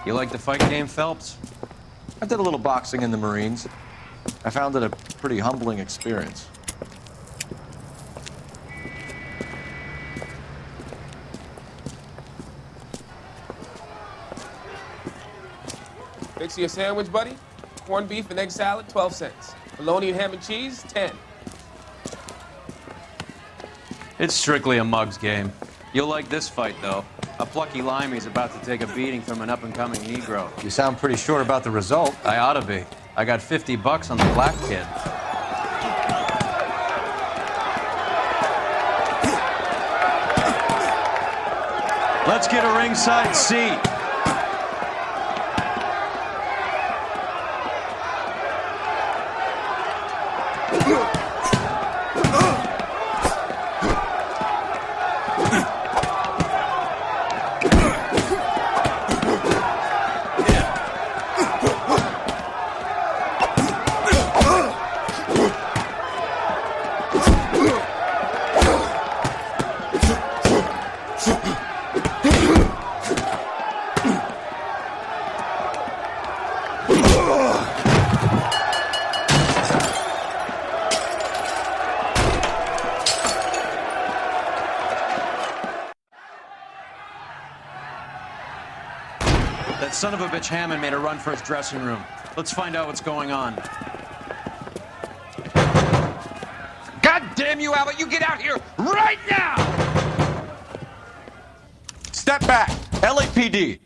You like the fight game, Phelps? I did a little boxing in the Marines. I found it a pretty humbling experience. Fix you a sandwich, buddy? Corned beef and egg salad, 12 cents. Bologna and ham and cheese, 10. It's strictly a mug's game. You'll like this fight, though. A plucky limey's about to take a beating from an up-and-coming Negro. You sound pretty sure about the result. I ought to be. I got $50 on the black kid. Let's get a ringside seat. That son of a bitch Hammond made a run for his dressing room. Let's find out what's going on. God damn you, Albert! You get out here right now! Step back! LAPD!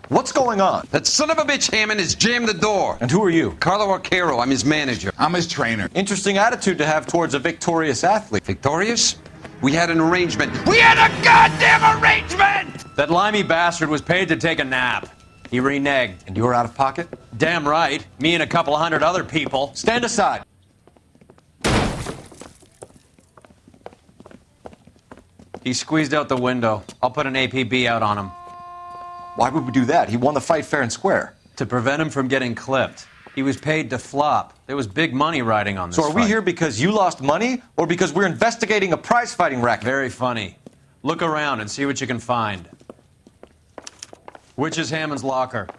What's going on? That son of a bitch Hammond has jammed the door. And who are you? Carlo Arcaro, I'm his manager. I'm his trainer. Interesting attitude to have towards a victorious athlete. Victorious? We had an arrangement. We had a goddamn arrangement! That limey bastard was paid to take a nap. He reneged. And you were out of pocket? Damn right. Me and a couple hundred other people. Stand aside. He squeezed out the window. I'll put an APB out on him. Why would we do that? He won the fight fair and square. To prevent him from getting clipped. He was paid to flop. There was big money riding on this So are we fight. here because you lost money, or because we're investigating a prize-fighting racket? Very funny. Look around and see what you can find. Which is Hammond's locker?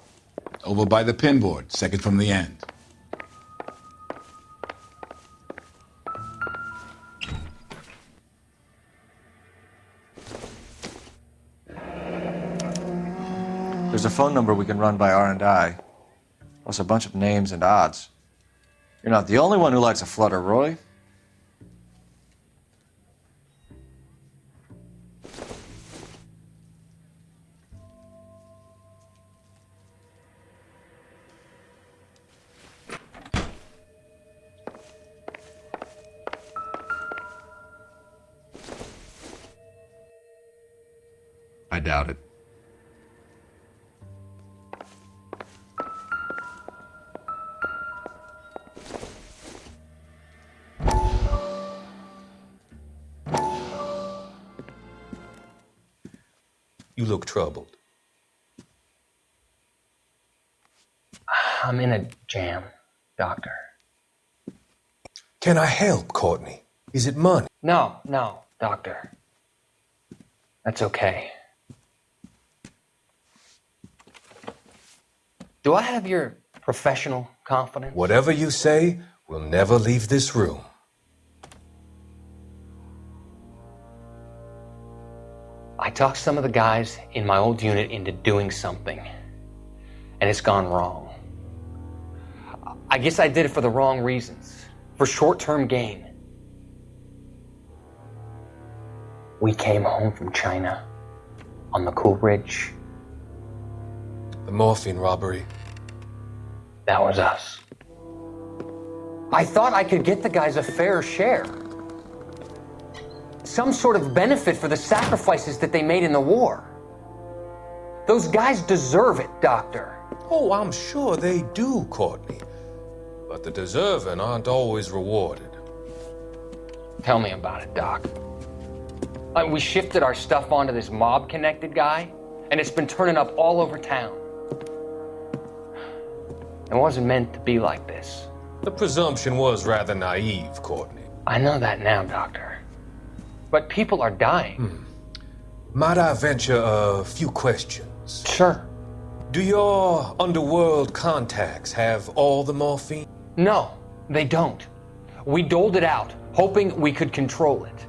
Over by the pinboard, second from the end. There's a phone number we can run by R&I, plus a bunch of names and odds. You're not the only one who likes a flutter, Roy. I doubt it. You look troubled. I'm in a jam, Doctor. Can I help, Courtney? Is it money? No, Doctor. That's okay. Do I have your professional confidence? Whatever you say, we'll never leave this room. I talked some of the guys in my old unit into doing something, and it's gone wrong. I guess I did it for the wrong reasons, for short-term gain. We came home from China on the Cool Bridge. The morphine robbery. That was us. I thought I could get the guys a fair share. Some sort of benefit for the sacrifices that they made in the war. Those guys deserve it, Doctor. Oh, I'm sure they do, Courtney. But the deserving aren't always rewarded. Tell me about it, Doc. We shifted our stuff onto this mob-connected guy, and it's been turning up all over town. It wasn't meant to be like this. The presumption was rather naive, Courtney. I know that now, Doctor. But people are dying. Might I venture a few questions? Sure. Do your underworld contacts have all the morphine? No, they don't. We doled it out, hoping we could control it.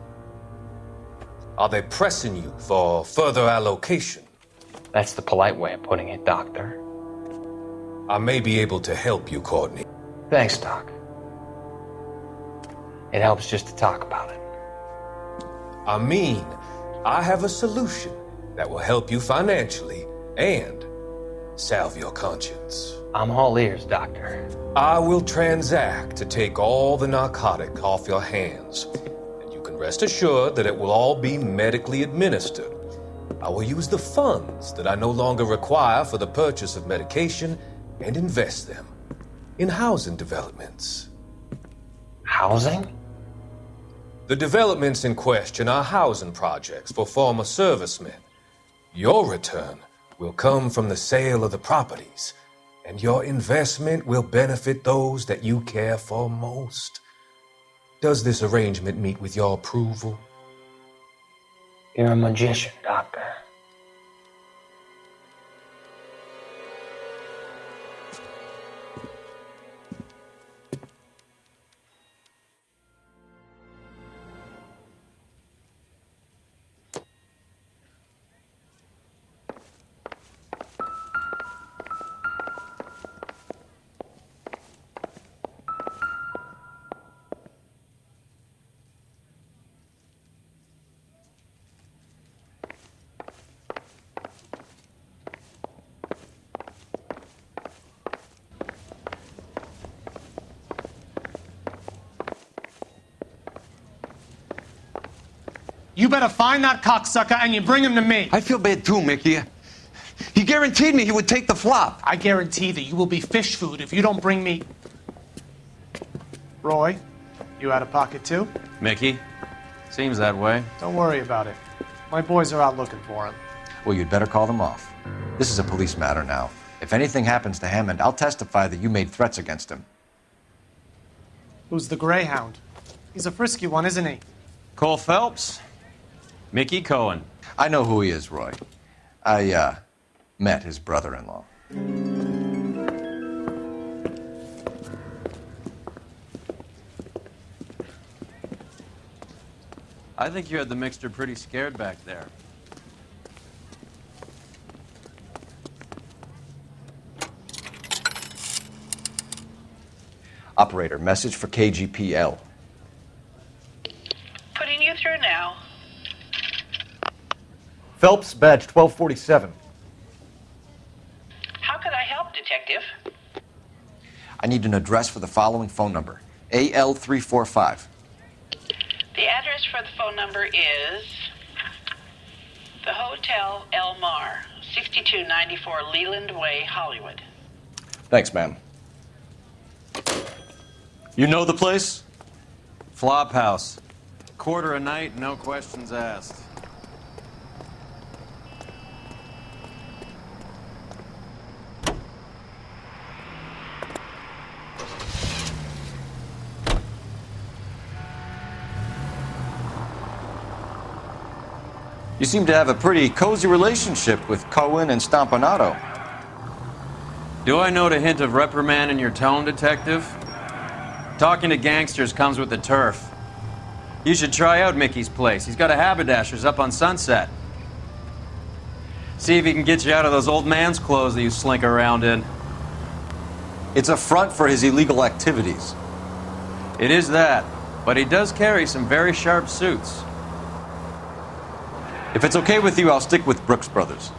Are they pressing you for further allocation? That's the polite way of putting it, Doctor. I may be able to help you, Courtney. Thanks, Doc. It helps just to talk about it. I mean, I have a solution that will help you financially and salve your conscience. I'm all ears, Doctor. I will transact to take all the narcotic off your hands, and you can rest assured that it will all be medically administered. I will use the funds that I no longer require for the purchase of medication and invest them in housing developments. Housing? The developments in question are housing projects for former servicemen. Your return will come from the sale of the properties, and your investment will benefit those that you care for most. Does this arrangement meet with your approval? You're a magician, Doctor. You better find that cocksucker and you bring him to me. I feel bad too, Mickey. He guaranteed me he would take the flop. I guarantee that you will be fish food if you don't bring me... Roy, you out of pocket too? Mickey? Seems that way. Don't worry about it. My boys are out looking for him. Well, you'd better call them off. This is a police matter now. If anything happens to Hammond, I'll testify that you made threats against him. Who's the Greyhound? He's a frisky one, isn't he? Cole Phelps? Mickey Cohen. I know who he is, Roy. I, met his brother-in-law. I think you had the mixture pretty scared back there. Operator, message for KGPL. Putting you through now. Phelps, badge 1247. How could I help, Detective? I need an address for the following phone number. AL345. The address for the phone number is the Hotel L.Noire, 6294 Leland Way, Hollywood. Thanks, ma'am. You know the place? Flop house. Quarter a night, no questions asked. You seem to have a pretty cozy relationship with Cohen and Stompanato. Do I note a hint of reprimand in your tone, Detective? Talking to gangsters comes with the turf. You should try out Mickey's place. He's got a haberdasher's up on Sunset. See if he can get you out of those old man's clothes that you slink around in. It's a front for his illegal activities. It is that, but he does carry some very sharp suits. If it's okay with you, I'll stick with Brooks Brothers.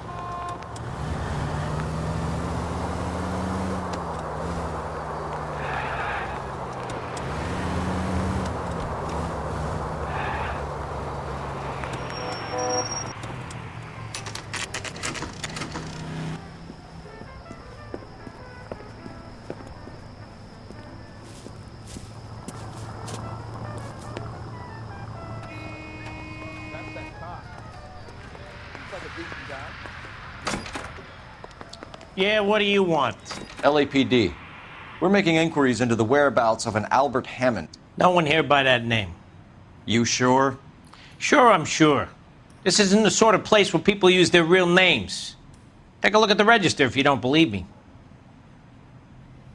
Yeah, what do you want? LAPD. We're making inquiries into the whereabouts of an Albert Hammond. No one here by that name. You sure? Sure, I'm sure. This isn't the sort of place where people use their real names. Take a look at the register if you don't believe me.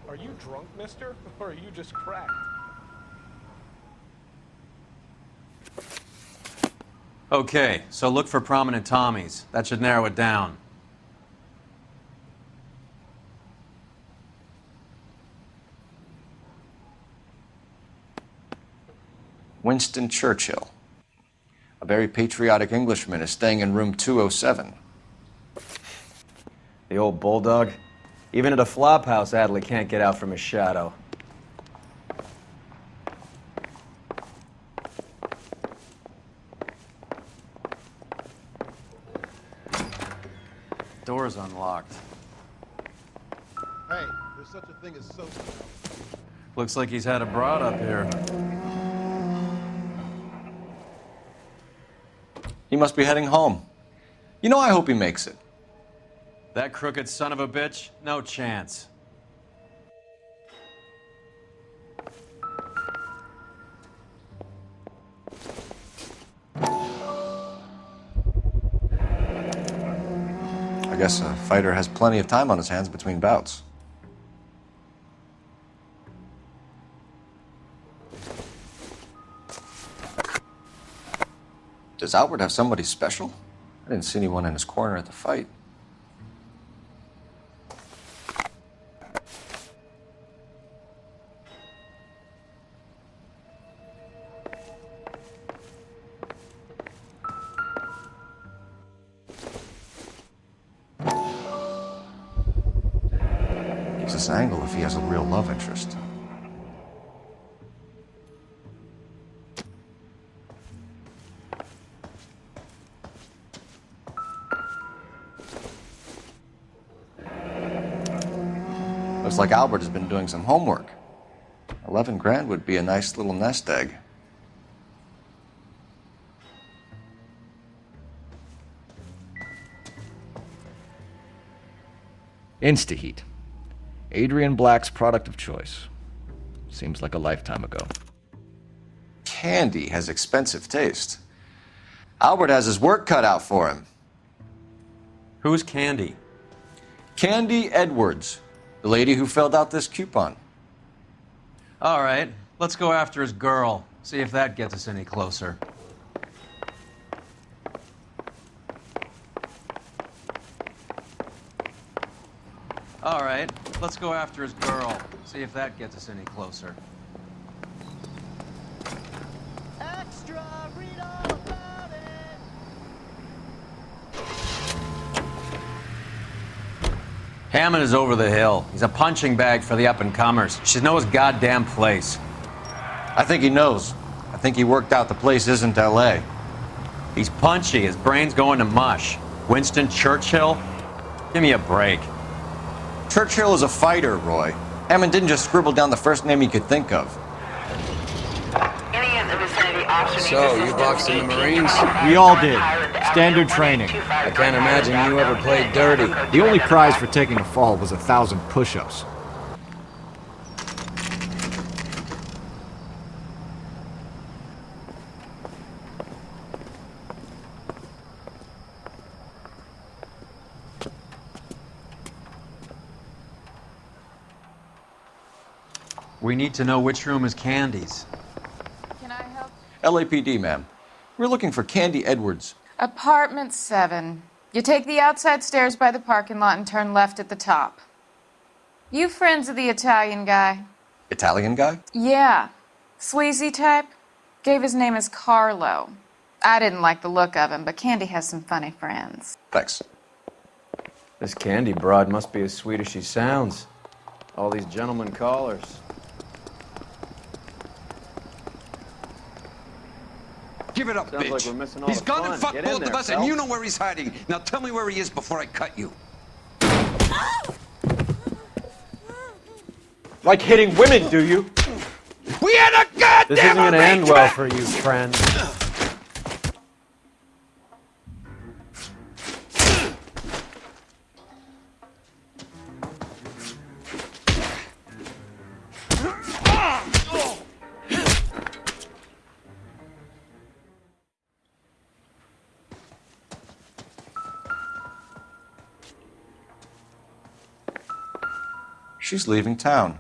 Are you drunk, mister? Or are you just cracked? Okay, so look for prominent Tommies. That should narrow it down. Winston Churchill. A very patriotic Englishman is staying in room 207. The old bulldog. Even at a flop house, Adley can't get out from his shadow. Door's unlocked. Hey, there's such a thing as soap. Looks like he's had a broad up here. He must be heading home. You know, I hope he makes it. That crooked son of a bitch? No chance. I guess a fighter has plenty of time on his hands between bouts. Does Albert have somebody special? I didn't see anyone in his corner at the fight. Gives this angle if he has a real love interest. Looks like Albert has been doing some homework. 11 grand would be a nice little nest egg. Instaheat. Adrian Black's product of choice. Seems like a lifetime ago. Candy has expensive taste. Albert has his work cut out for him. Who's Candy? Candy Edwards, the lady who filled out this coupon. All right, let's go after his girl. See if that gets us any closer. All right, let's go after his girl. See if that gets us any closer. Extra, read all about it. Hammond is over the hill. He's a punching bag for the up-and-comers. Should know his goddamn place. I think he knows. I think he worked out the place isn't L.A. He's punchy. His brain's going to mush. Winston Churchill? Give me a break. Churchill is a fighter, Roy. Hammond didn't just scribble down the first name he could think of. So, you boxed in the Marines? We all did. Standard training. I can't imagine you ever played dirty. The only prize for taking a fall was 1,000 push-ups. We need to know which room is Candy's. Can I help? LAPD, ma'am. We're looking for Candy Edwards. Apartment 7. You take the outside stairs by the parking lot and turn left at the top. You friends of the Italian guy? Italian guy? Yeah. Sleazy type? Gave his name as Carlo. I didn't like the look of him, but Candy has some funny friends. Thanks. This Candy broad must be as sweet as she sounds. All these gentlemen callers. Give it up, Sounds bitch. like we're missing all He's the gone fun. and fucked Get in both there, of us, and Phelps. you know where he's hiding. Now tell me where he is before I cut you. Like hitting women, do you? We had a goddamn This isn't gonna end well arrangement! for you, friend. She's leaving town.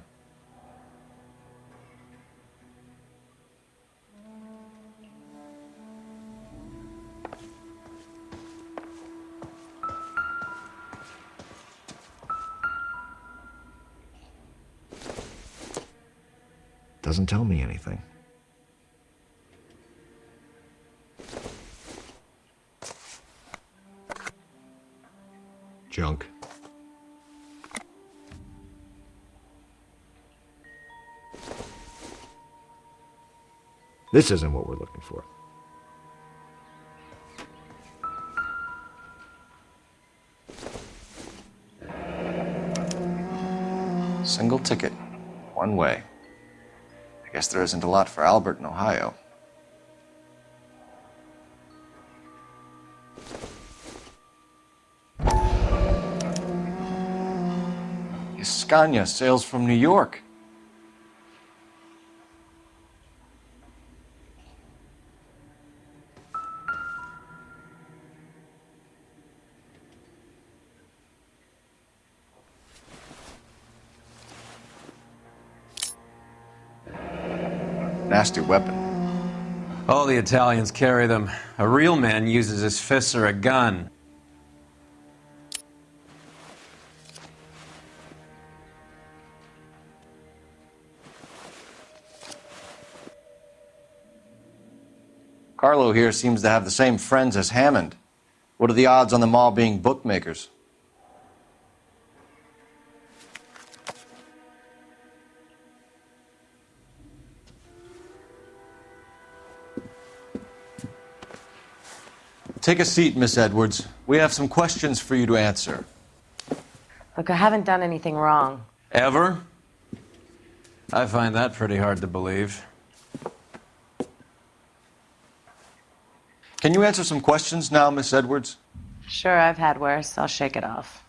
Doesn't tell me anything. Junk. This isn't what we're looking for. Single ticket. One way. I guess there isn't a lot for Albert in Ohio. Scania sails from New York. Nasty weapon. All the Italians carry them. A real man uses his fists or a gun. Carlo here seems to have the same friends as Hammond. What are the odds on them all being bookmakers? Take a seat, Miss Edwards. We have some questions for you to answer. Look, I haven't done anything wrong. Ever? I find that pretty hard to believe. Can you answer some questions now, Miss Edwards? Sure, I've had worse. I'll shake it off.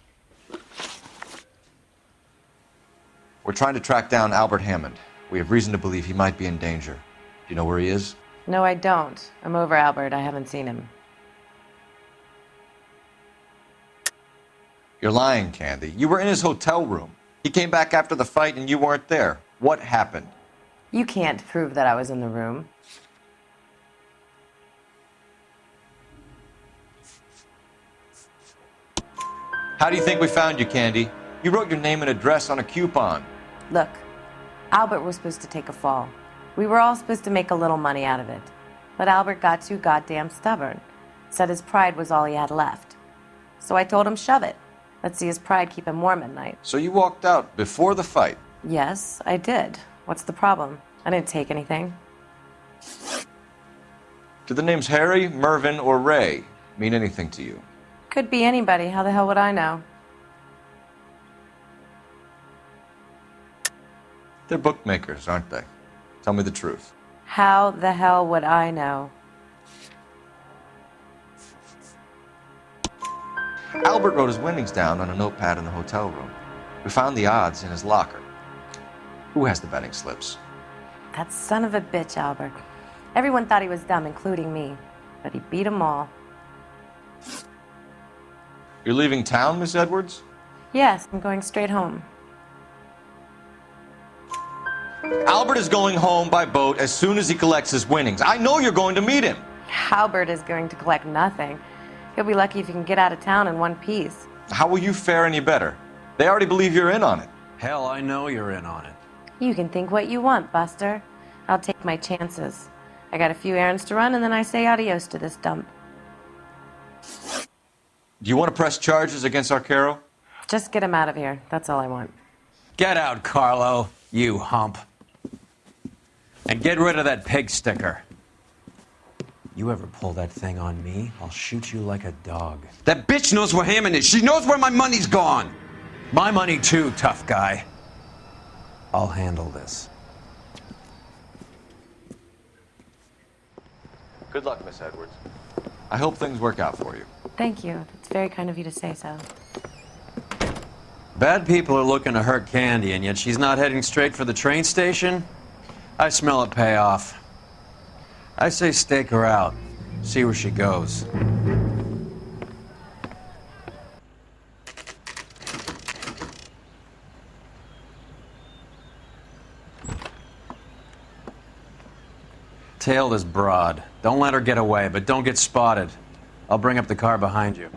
We're trying to track down Albert Hammond. We have reason to believe he might be in danger. Do you know where he is? No, I don't. I'm over Albert. I haven't seen him. You're lying, Candy. You were in his hotel room. He came back after the fight and you weren't there. What happened? You can't prove that I was in the room. How do you think we found you, Candy? You wrote your name and address on a coupon. Look, Albert was supposed to take a fall. We were all supposed to make a little money out of it. But Albert got too goddamn stubborn. Said his pride was all he had left. So I told him shove it. Let's see his pride keep him warm at night. So you walked out before the fight? Yes, I did. What's the problem? I didn't take anything. Do the names Harry, Mervyn, or Ray mean anything to you? Could be anybody. How the hell would I know? They're bookmakers, aren't they? Tell me the truth. How the hell would I know? Albert wrote his winnings down on a notepad in the hotel room. We found the odds in his locker. Who has the betting slips? That son of a bitch, Albert. Everyone thought he was dumb, including me. But he beat them all. You're leaving town, Miss Edwards? Yes, I'm going straight home. Albert is going home by boat as soon as he collects his winnings. I know you're going to meet him. Albert is going to collect nothing. He'll be lucky if he can get out of town in one piece. How will you fare any better? They already believe you're in on it. Hell, I know you're in on it. You can think what you want, Buster. I'll take my chances. I got a few errands to run, and then I say adios to this dump. Do you want to press charges against Arcaro? Just get him out of here. That's all I want. Get out, Carlo, you hump. And get rid of that pig sticker. You ever pull that thing on me, I'll shoot you like a dog. That bitch knows where Hammond is. She knows where my money's gone. My money too, tough guy. I'll handle this. Good luck, Miss Edwards. I hope things work out for you. Thank you. It's very kind of you to say so. Bad people are looking to hurt Candy, and yet she's not heading straight for the train station? I smell a payoff. I say stake her out. See where she goes. tail this broad. Don't let her get away, but don't get spotted. I'll bring up the car behind you.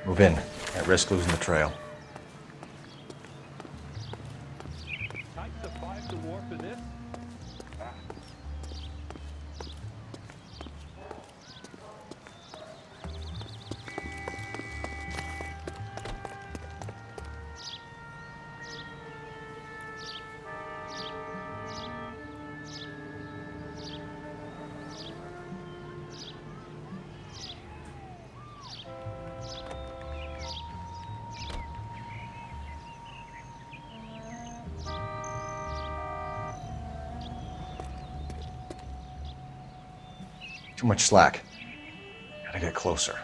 Move in. Can't risk losing the trail. Too much slack. Gotta get closer.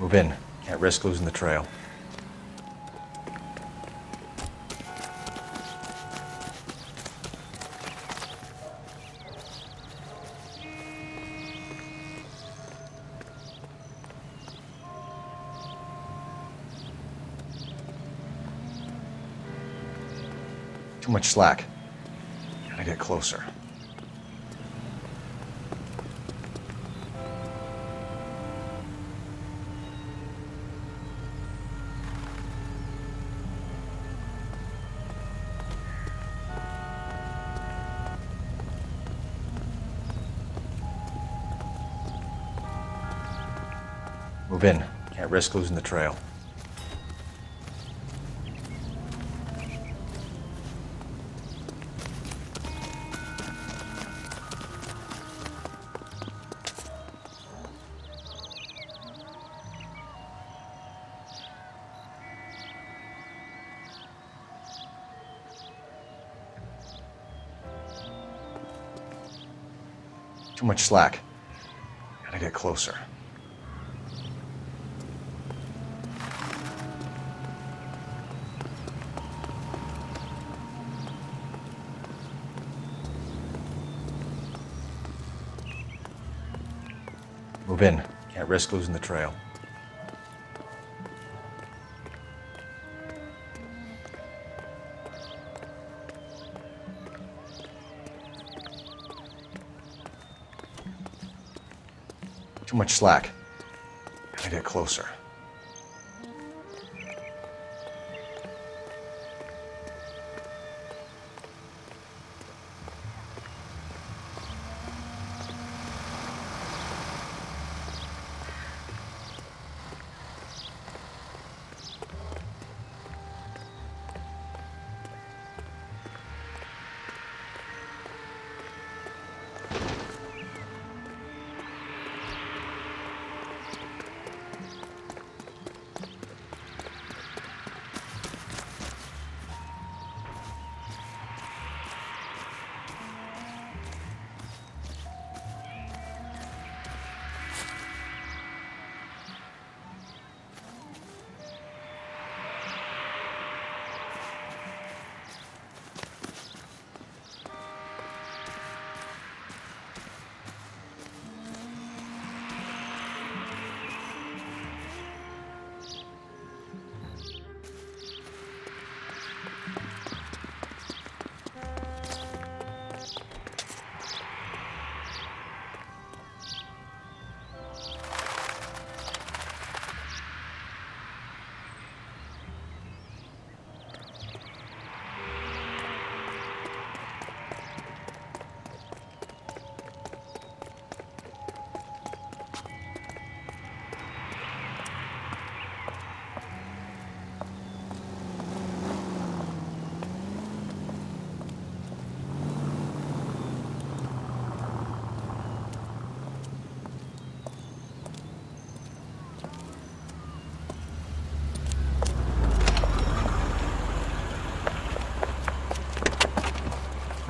Move in. Can't risk losing the trail. Too much slack. Gotta get closer. Move in. Can't risk losing the trail. Too much slack. Gotta get closer. Move in. Can't risk losing the trail. Too much slack. Gotta get closer.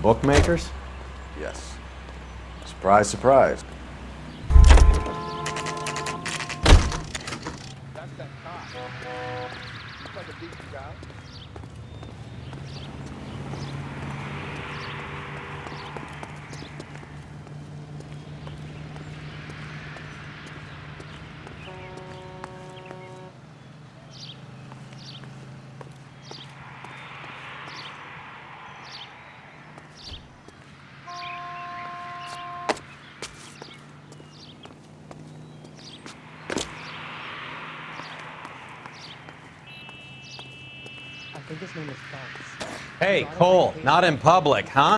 Bookmakers? Yes. Surprise, surprise. I think his name is Phelps. Hey, Cole, not in public, huh?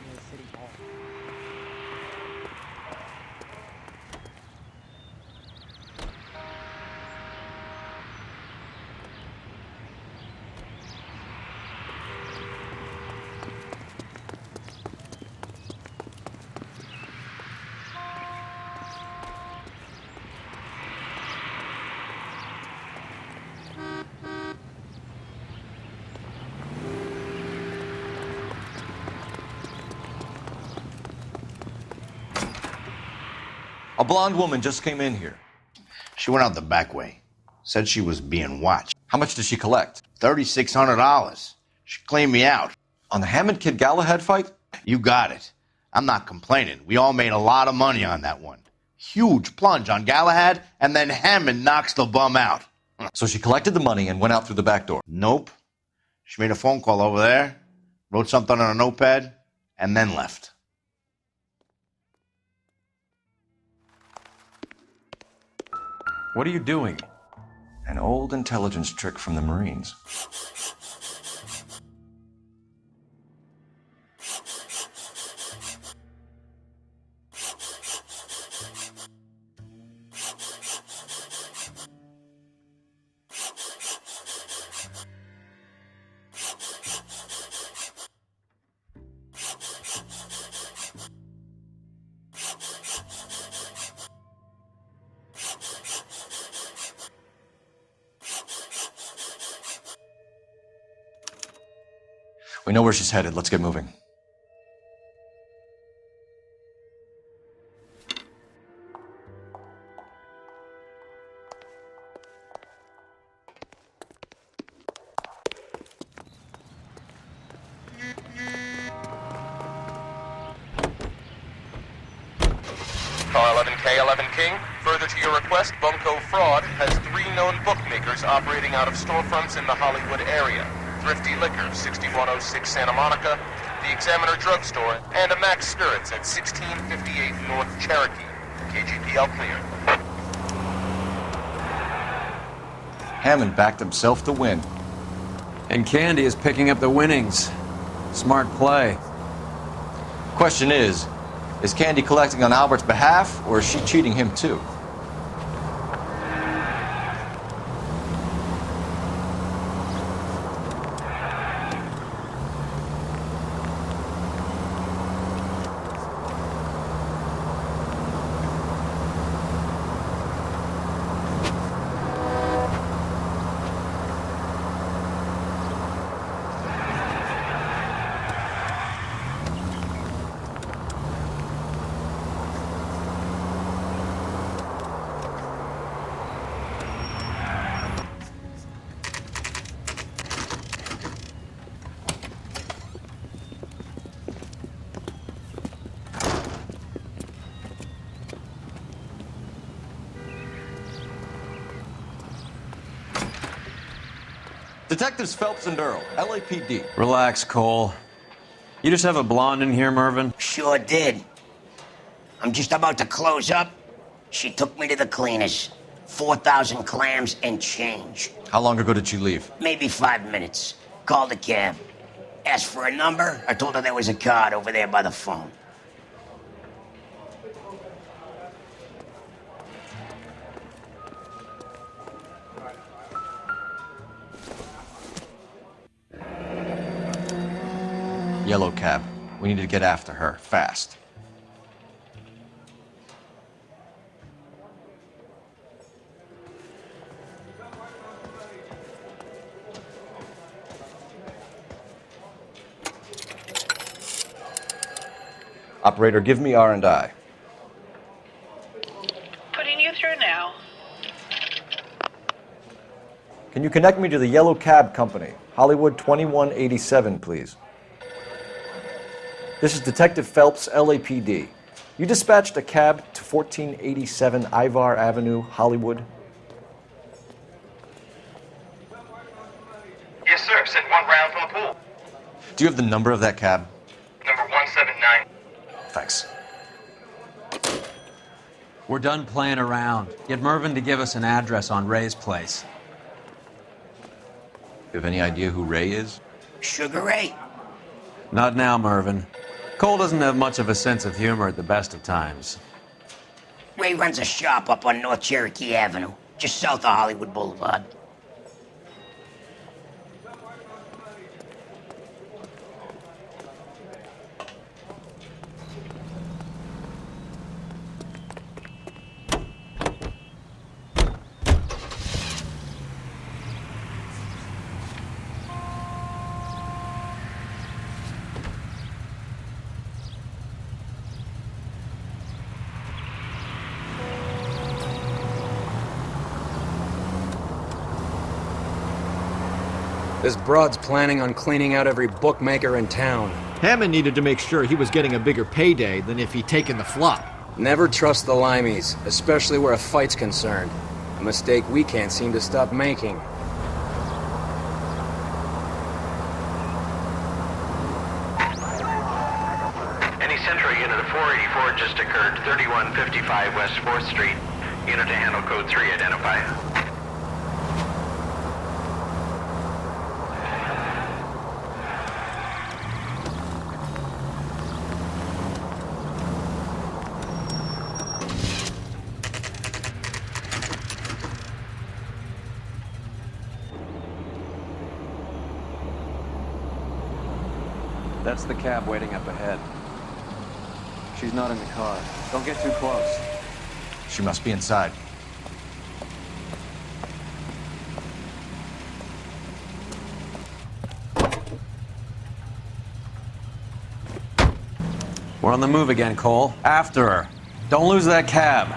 A blonde woman just came in here. She went out the back way. Said she was being watched. How much did she collect? $3,600. She cleaned me out. On the Hammond Kid Galahad fight? You got it. I'm not complaining. We all made a lot of money on that one. Huge plunge on Galahad, and then Hammond knocks the bum out. So she collected the money and went out through the back door? Nope. She made a phone call over there, wrote something on a notepad, and then left. What are you doing? An old intelligence trick from the Marines. We know where she's headed. Let's get moving. Car 11K, 11 King. Further to your request, Bunko Fraud has 3 known bookmakers operating out of storefronts in the Hollywood area. Thrifty Liquor, 6106 Santa Monica, the Examiner Drugstore, and a Max Spirits at 1658 North Cherokee. KGPL clear. Hammond backed himself to win. And Candy is picking up the winnings. Smart play. Question is Candy collecting on Albert's behalf, or is she cheating him too? Detectives Phelps and Earl, LAPD. Relax, Cole. You just have a blonde in here, Mervyn? Sure did. I'm just about to close up. She took me to the cleaners. 4,000 clams and change. How long ago did she leave? Maybe 5 minutes. Called a cab. Asked for a number. I told her there was a card over there by the phone. Yellow cab. We need to get after her, fast. Operator, give me R&I. Putting you through now. Can you connect me to the Yellow Cab Company, Hollywood 2187, please? This is Detective Phelps, LAPD. You dispatched a cab to 1487 Ivar Avenue, Hollywood? Yes, sir. Sent one round from the pool. Do you have the number of that cab? Number 179. Thanks. We're done playing around. Get Mervyn to give us an address on Ray's place. You have any idea who Ray is? Sugar Ray? Not now, Mervyn. Cole doesn't have much of a sense of humor at the best of times. Ray runs a shop up on North Cherokee Avenue, just south of Hollywood Boulevard. This broad's planning on cleaning out every bookmaker in town. Hammond needed to make sure he was getting a bigger payday than if he'd taken the flop. Never trust the limeys, especially where a fight's concerned. A mistake we can't seem to stop making. Any Central unit of 484 just occurred, 3155 West 4th Street. Unit to handle code 3, identify. That's the cab waiting up ahead. She's not in the car. Don't get too close. She must be inside. We're on the move again, Cole. After her. Don't lose that cab.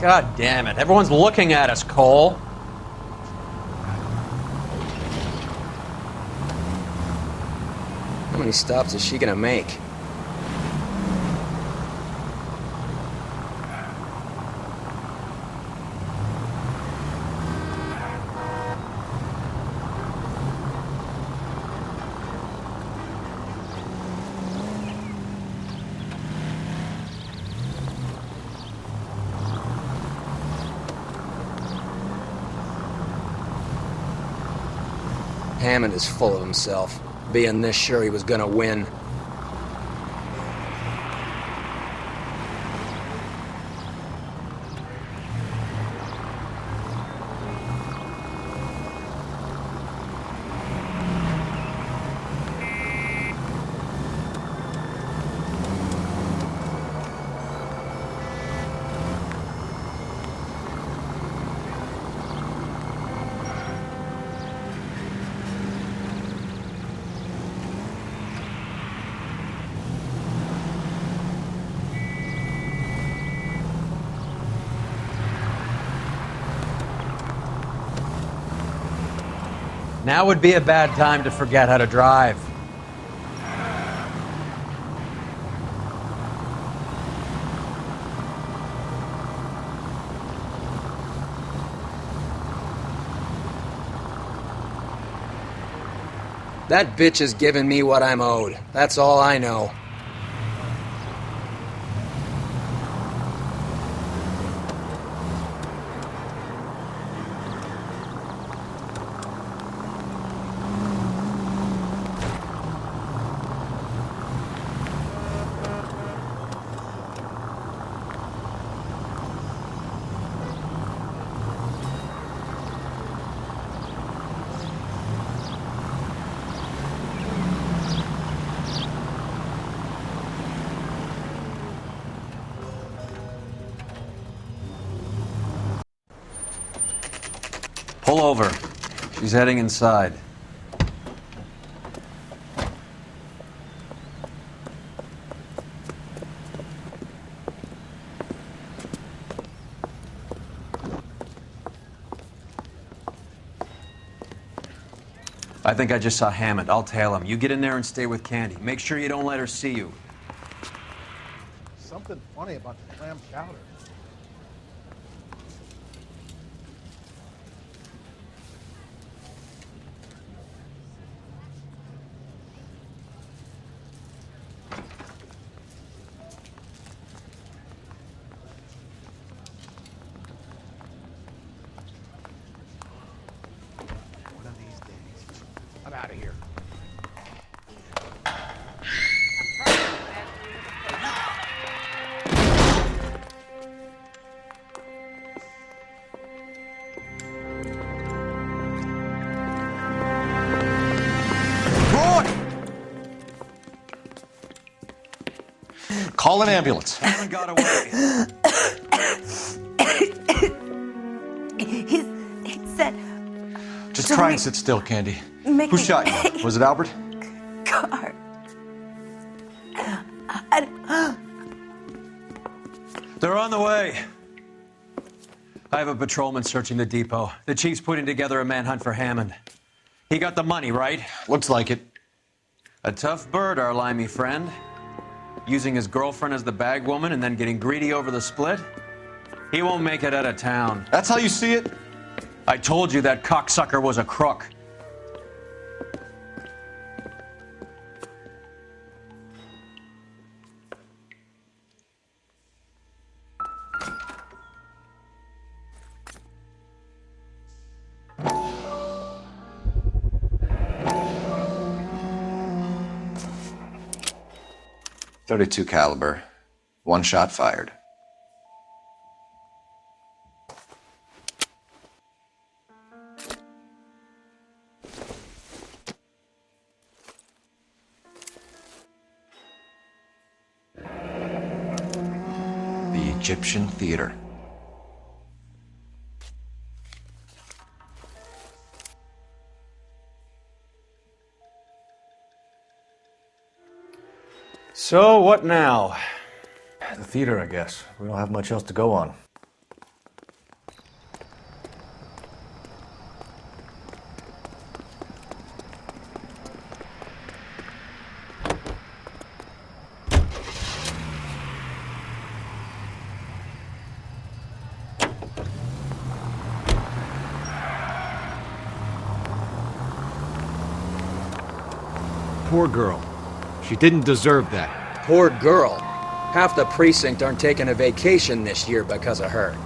God damn it. Everyone's looking at us, Cole. How many stops is she gonna make? Hammond is full of himself, being this sure he was gonna win. Now would be a bad time to forget how to drive. That bitch is giving me what I'm owed. That's all I know. all over. She's heading inside. I think I just saw Hammond. I'll tail him. You get in there and stay with Candy. Make sure you don't let her see you. Something funny about the clam chowder. One of these days, I'm out of here. Call an ambulance. Hammond got away. He said... Just try and sit still, Candy. Mickey. Who shot you? Was it Albert? Car. They're on the way. I have a patrolman searching the depot. The chief's putting together a manhunt for Hammond. He got the money, right? Looks like it. A tough bird, our limey friend. Using his girlfriend as the bag woman and then getting greedy over the split? He won't make it out of town. That's how you see it? I told you that cocksucker was a crook. .32 caliber. One shot fired. The Egyptian Theater. So, what now? The theater, I guess. We don't have much else to go on. Poor girl. She didn't deserve that. Poor girl. Half the precinct aren't taking a vacation this year because of her.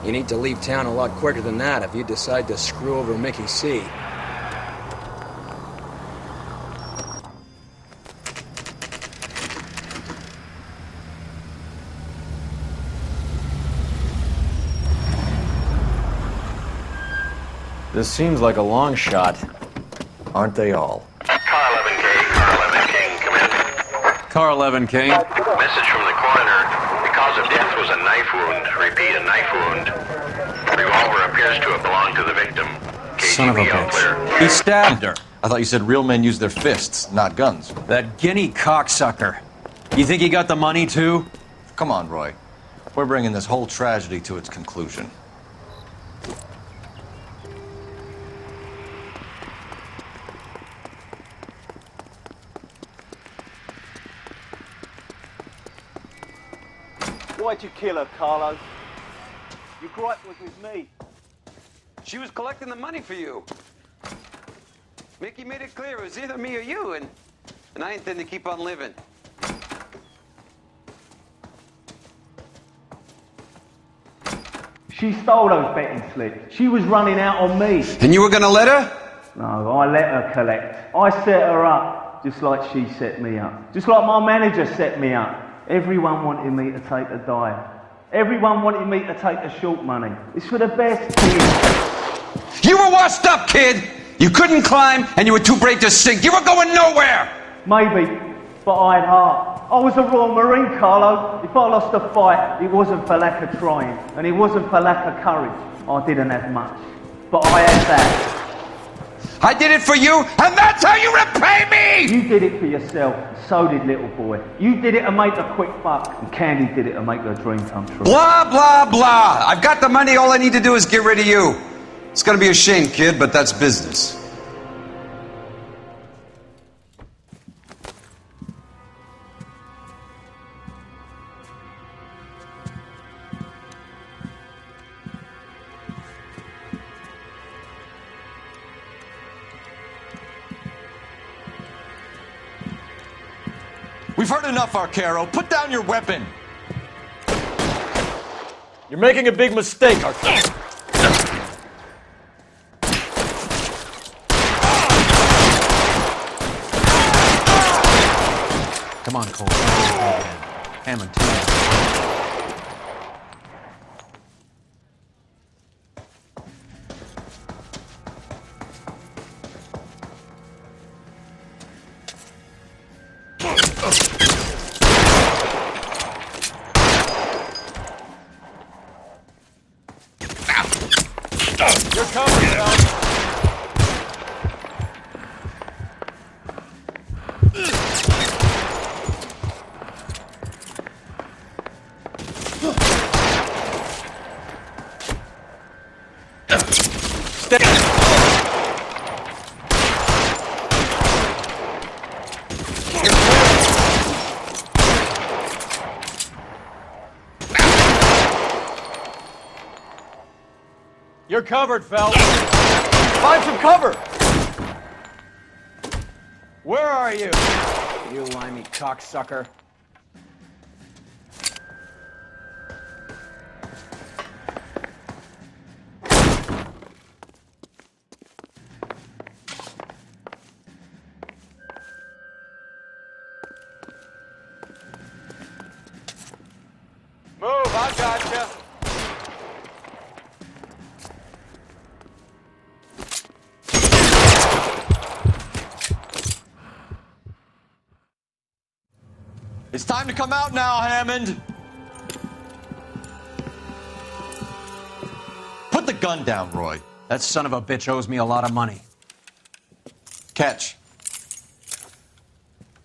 You need to leave town a lot quicker than that if you decide to screw over Mickey C. This seems like a long shot. Aren't they all? Car 11K, Car 11 King, come in. Car 11 King. Message from the coroner. The cause of death was a knife wound. Repeat, a knife wound. Revolver appears to have belonged to the victim. Son of a KGB all clear. bitch. He stabbed her. I thought you said real men use their fists, not guns. That guinea cocksucker. You think he got the money too? Come on, Roy. We're bringing this whole tragedy to its conclusion. Why'd you kill her, Carlo? Your gripe was with me. She was collecting the money for you. Mickey made it clear it was either me or you, and I intend to keep on living. She stole those betting slips. She was running out on me. And you were gonna let her? No, I let her collect. I set her up, just like she set me up. Just like my manager set me up. Everyone wanted me to take a dive. Everyone wanted me to take the short money. It's for the best, kid. You were washed up, kid! You couldn't climb, and you were too brave to sink. You were going nowhere! Maybe, but I had heart. I was a Royal Marine, Carlo. If I lost a fight, it wasn't for lack of trying, and it wasn't for lack of courage. I didn't have much. but I had that. I did it for you, and that's how you repay me! You did it for yourself, so did little boy. You did it to make a quick buck, and Candy did it to make her dream come true. Blah, blah, blah. I've got the money, all I need to do is get rid of you. It's gonna be a shame, kid, but that's business. We've heard enough, Arcaro. Put down your weapon. You're making a big mistake, Arcaro. Come on, Cole. Hammond, too. You're covered, Phelps. You're covered, Phelps. Find some cover. Where are you? You limey cocksucker. Move, I gotcha. It's time to come out now, Hammond. Put the gun down, Roy. That son of a bitch owes me a lot of money. Catch.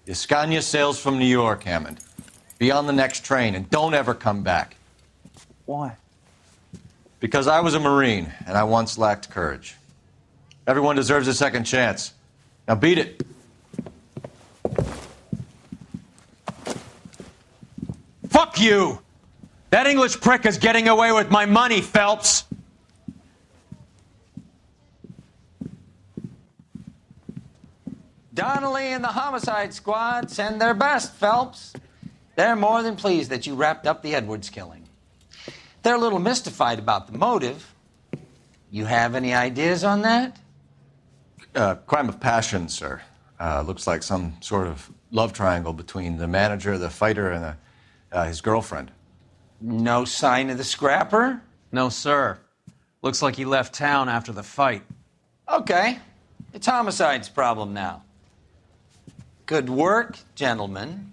Escania sails from New York, Hammond. Be on the next train and don't ever come back. Why? Because I was a Marine and I once lacked courage. Everyone deserves a second chance. Now beat it. Fuck you! That English prick is getting away with my money, Phelps! Donnelly and the homicide squad send their best, Phelps. They're more than pleased that you wrapped up the Edwards killing. They're a little mystified about the motive. You have any ideas on that? Crime of passion, sir. Looks like some sort of love triangle between the manager, the fighter, and his girlfriend. No sign of the scrapper? No, sir. Looks like he left town after the fight. Okay. It's homicide's problem now. Good work, gentlemen.